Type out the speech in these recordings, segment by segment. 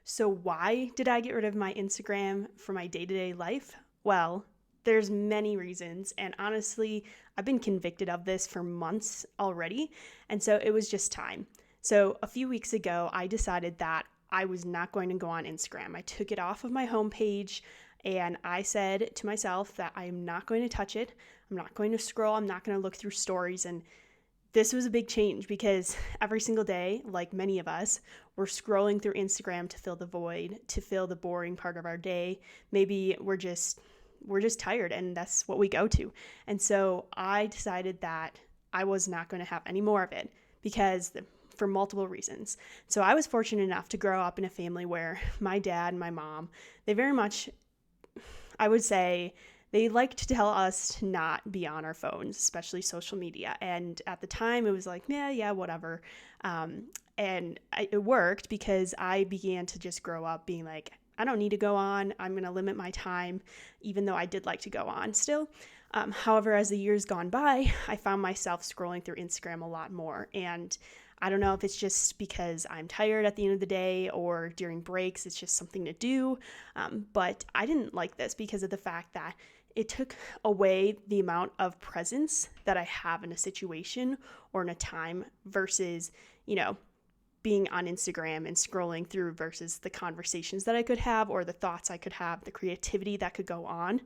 So why did I get rid of my Instagram for my day-to-day life? Well, there's many reasons, and honestly, I've been convicted of this for months already, and so it was just time. So a few weeks ago, I decided that I was not going to go on Instagram. I took it off of my homepage and I said to myself that I am not going to touch it. I'm not going to scroll. I'm not going to look through stories. And this was a big change because every single day, like many of us, we're scrolling through Instagram to fill the void, to fill the boring part of our day. Maybe we're just tired and that's what we go to. And so I decided that I was not going to have any more of it because for multiple reasons. So I was fortunate enough to grow up in a family where my dad and my mom, they very much, I would say, they like to tell us to not be on our phones, especially social media. And at the time, it was like, yeah, whatever. It worked because I began to just grow up being like, I don't need to go on. I'm going to limit my time, even though I did like to go on still. However, as the years gone by, I found myself scrolling through Instagram a lot more. And I don't know if it's just because I'm tired at the end of the day or during breaks, it's just something to do. But I didn't like this because of the fact that it took away the amount of presence that I have in a situation or in a time versus, being on Instagram and scrolling through versus the conversations that I could have or the thoughts I could have, the creativity that could go on.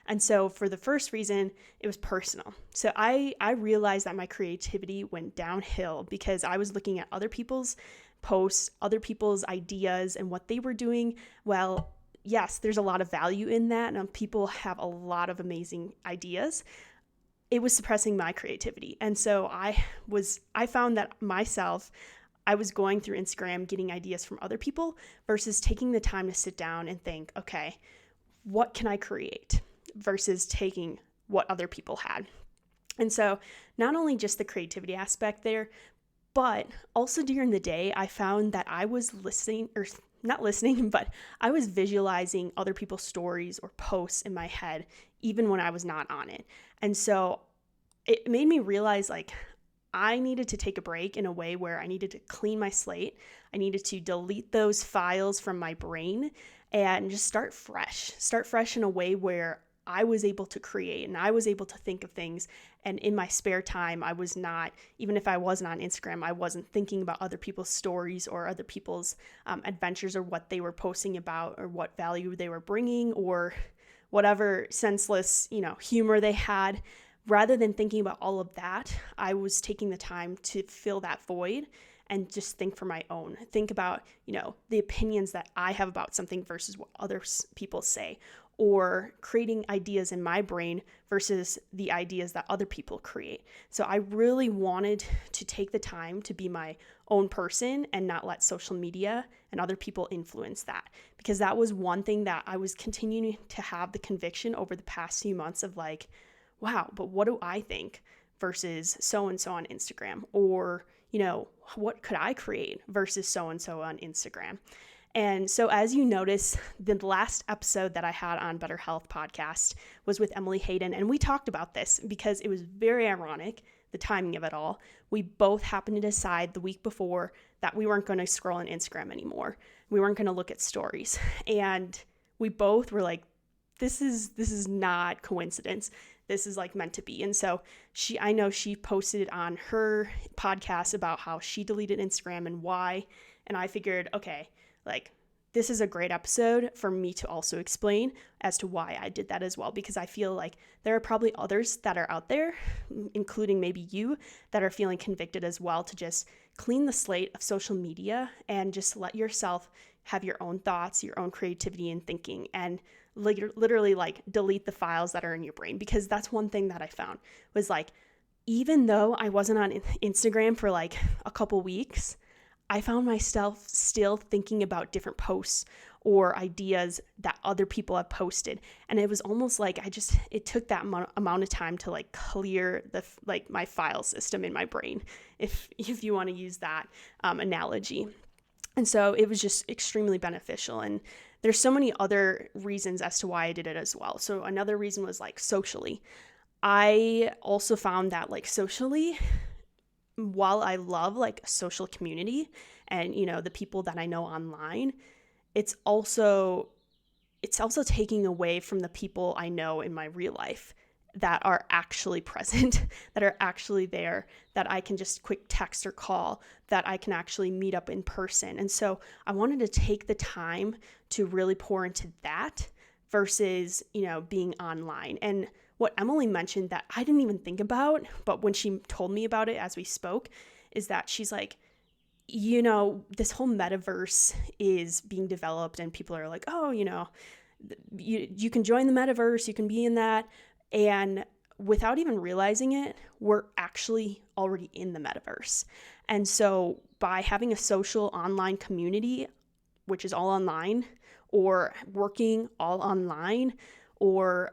And so for the first reason, it was personal. So I realized that my creativity went downhill because I was looking at other people's posts, other people's ideas and what they were doing. Well, yes, there's a lot of value in that, and people have a lot of amazing ideas. It was suppressing my creativity. And so I found that myself, I was going through Instagram getting ideas from other people versus taking the time to sit down and think, okay, what can I create versus taking what other people had. And so not only just the creativity aspect there, but also during the day, I found that I was listening, or not listening, but I was visualizing other people's stories or posts in my head, even when I was not on it. And so it made me realize like I needed to take a break in a way where I needed to clean my slate. I needed to delete those files from my brain and just start fresh. Start fresh in a way where I was able to create and I was able to think of things. And in my spare time, I was not, even if I wasn't on Instagram, I wasn't thinking about other people's stories or other people's adventures or what they were posting about or what value they were bringing or whatever senseless, humor they had. Rather than thinking about all of that, I was taking the time to fill that void and just think for my own. Think about, the opinions that I have about something versus what other people say, or creating ideas in my brain versus the ideas that other people create. So I really wanted to take the time to be my own person and not let social media and other people influence that, because that was one thing that I was continuing to have the conviction over the past few months of like, wow, but what do I think versus so-and-so on Instagram? Or, what could I create versus so-and-so on Instagram? And so as you notice, the last episode that I had on Better Health podcast was with Emily Hayden. And we talked about this because it was very ironic, the timing of it all. We both happened to decide the week before that we weren't going to scroll on Instagram anymore. We weren't going to look at stories. And we both were like, this is not coincidence. This is like meant to be. And so I know she posted on her podcast about how she deleted Instagram and why. And I figured, okay, like this is a great episode for me to also explain as to why I did that as well, because I feel like there are probably others that are out there, including maybe you, that are feeling convicted as well to just clean the slate of social media and just let yourself have your own thoughts, your own creativity and thinking, and literally like delete the files that are in your brain. Because that's one thing that I found was like, even though I wasn't on Instagram for like a couple weeks, I found myself still thinking about different posts or ideas that other people have posted. And it was almost like it took that amount of time to like clear my file system in my brain, if you want to use that analogy. And so it was just extremely beneficial. And there's so many other reasons as to why I did it as well. So another reason was like socially. I also found that like socially, while I love like a social community and, the people that I know online, it's also taking away from the people I know in my real life that are actually present, that are actually there, that I can just quick text or call, that I can actually meet up in person. And so I wanted to take the time to really pour into that versus, being online. And what Emily mentioned that I didn't even think about, but when she told me about it as we spoke, is that she's like, this whole metaverse is being developed and people are like, oh, you can join the metaverse, you can be in that. And without even realizing it, we're actually already in the metaverse. And so by having a social online community, which is all online, or working all online, or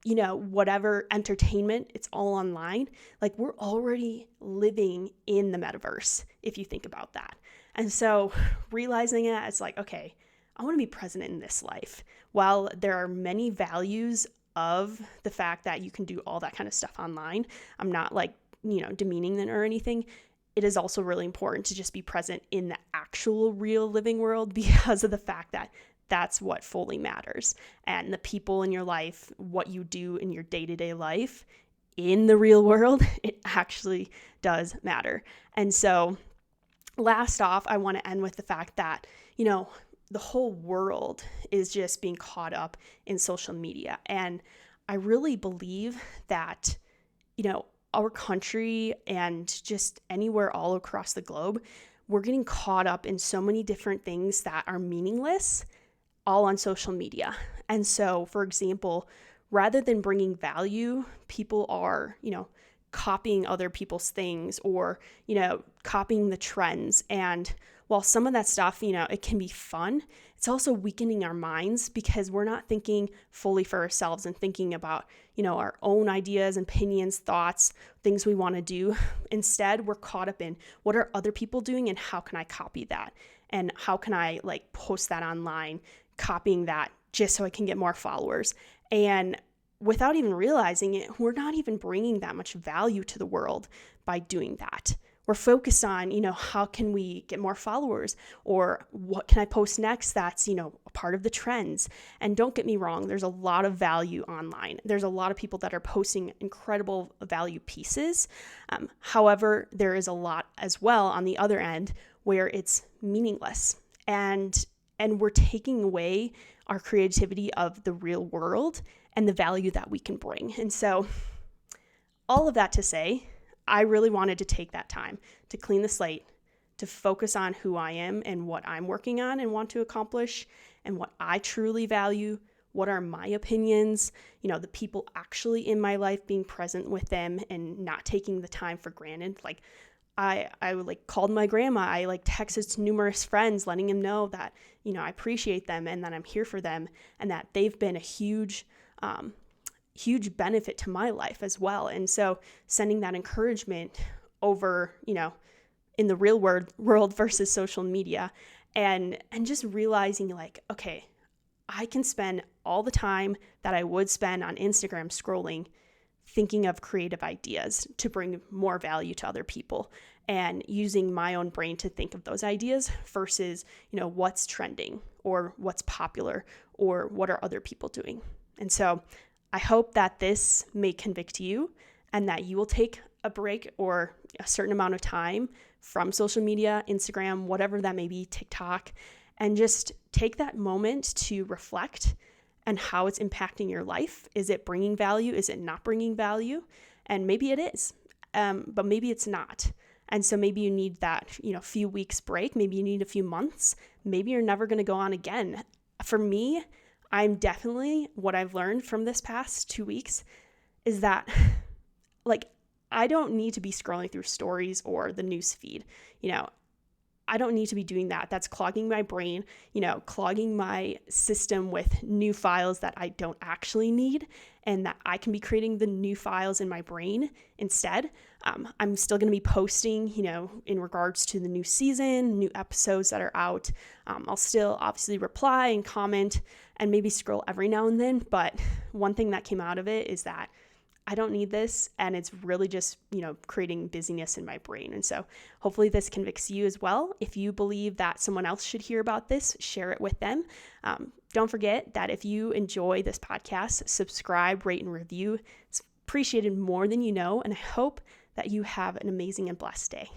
whatever entertainment, it's all online. Like, we're already living in the metaverse, if you think about that. And so realizing it, it's like, okay, I want to be present in this life. While there are many values of the fact that you can do all that kind of stuff online, I'm not demeaning them or anything. It is also really important to just be present in the actual real living world because of the fact that that's what fully matters. And the people in your life, what you do in your day-to-day life in the real world, it actually does matter. And so last off, I want to end with the fact that, the whole world is just being caught up in social media. And I really believe that, our country and just anywhere all across the globe, we're getting caught up in so many different things that are meaningless, all on social media. And so, for example, rather than bringing value, people are, copying other people's things or, copying the trends. And while some of that stuff, it can be fun, it's also weakening our minds because we're not thinking fully for ourselves and thinking about, our own ideas, opinions, thoughts, things we want to do. Instead, we're caught up in what are other people doing and how can I copy that? And how can I post that online, copying that just so I can get more followers? And without even realizing it, we're not even bringing that much value to the world by doing that. We're focused on, how can we get more followers, or what can I post next that's, a part of the trends. And don't get me wrong, there's a lot of value online. There's a lot of people that are posting incredible value pieces. However, there is a lot as well on the other end where it's meaningless. And we're taking away our creativity of the real world and the value that we can bring. And so all of that to say, I really wanted to take that time to clean the slate, to focus on who I am and what I'm working on and want to accomplish and what I truly value. What are my opinions? The people actually in my life, being present with them and not taking the time for granted. I called my grandma. I texted to numerous friends, letting them know that, I appreciate them and that I'm here for them and that they've been a huge benefit to my life as well. And so sending that encouragement over, in the real world versus social media and just realizing okay, I can spend all the time that I would spend on Instagram scrolling thinking of creative ideas to bring more value to other people and using my own brain to think of those ideas versus, what's trending or what's popular or what are other people doing. And so I hope that this may convict you and that you will take a break or a certain amount of time from social media, Instagram, whatever that may be, TikTok, and just take that moment to reflect and how it's impacting your life. Is it bringing value? Is it not bringing value? And maybe it is, but maybe it's not. And so maybe you need that, few weeks break. Maybe you need a few months. Maybe you're never going to go on again. For me, I'm definitely, what I've learned from this past 2 weeks is that I don't need to be scrolling through stories or the news feed. I don't need to be doing that. That's clogging my brain, clogging my system with new files that I don't actually need, and that I can be creating the new files in my brain instead. I'm still going to be posting, in regards to the new season, new episodes that are out. I'll still obviously reply and comment and maybe scroll every now and then. But one thing that came out of it is that I don't need this, and it's really just, creating busyness in my brain. And so hopefully this convicts you as well. If you believe that someone else should hear about this, share it with them. Don't forget that if you enjoy this podcast, subscribe, rate, and review. It's appreciated more than you know, and I hope that you have an amazing and blessed day.